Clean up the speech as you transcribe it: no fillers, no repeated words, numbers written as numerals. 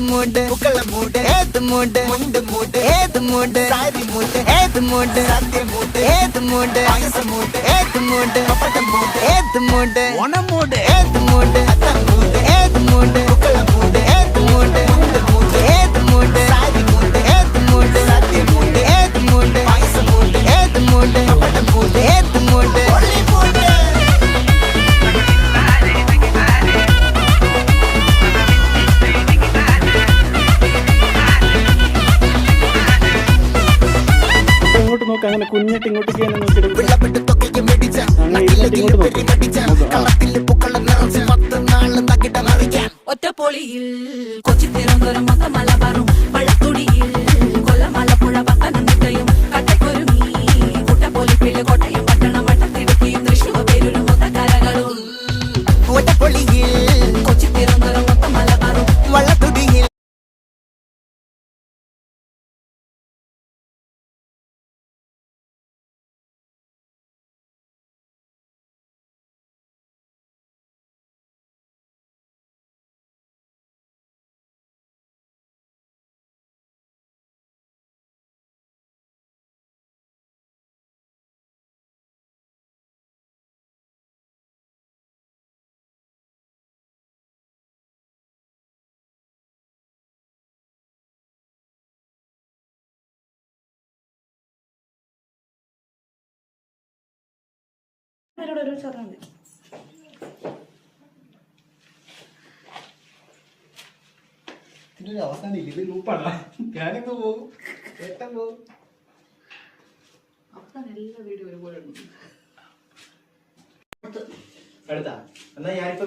മൂട് പൂക്കള മൂട് ഏത് മൂട് മുണ്ട് മൂട് ഏത് മൂട് സാരി മൂട് ഏത് മൂട് സത്യ മൂട് ഏത് മൂട് പായസ മൂട് ഏത് മൂട് പപ്പടം മൂട് ഏത് മൂട് ഓണം മൂട് ഏത് മൂട് അത്തം മൂട് ഏത് മൂട് പൂക്കള മൂട് ഏത് മൂട് മുണ്ട് മൂട് ഏത് മൂട് സാരി മൂട് ഏത് മൂട് സത്യ മൂട് ഏത് മൂട് പായസ മൂട് ഏത് മൂട് പപ്പടം മൂട് ഏത് മൂട് ഒള്ളി മൂട് ഇങ്ങോട്ട് നോക്ക്, അങ്ങനെ കുഞ്ഞിട്ട് ഇങ്ങോട്ട് ചെയ്യാൻ നോക്കിയിട്ട് ഒറ്റപ്പൊളിയിൽ കൊച്ചി തിരുവനന്തപുരം മൊത്തം മലബാറും വള്ളത്തുടിയിൽ കൊല്ലമലപ്പുഴ പത്തനംതിട്ടയും കട്ടക്കൊരുങ്ങി കുട്ടപ്പൊലിപ്പിള്ളി കോട്ടയം പട്ടണം വട്ടത്തിരുത്തിയും തൃശ്ശൂർ പേരൂരും മൊത്തക്കരകളും ഒറ്റപ്പൊളിയിൽ കൊച്ചി തിരുവനന്തപുരം മൊത്തം മലബാറും വള്ളത്തുടിയിൽ ഒരു ചൊറ ഇതിന്റെ അവസാനം ഇത് ലൂപ്പാണ്. ഞാനിങ്ങ് പോകും, ഏട്ടൻ പോകും. അപ്പൊ എല്ലാ വീഡിയോ ഒരുപോലെ അടുത്താ എന്നാ ഞാനിപ്പോ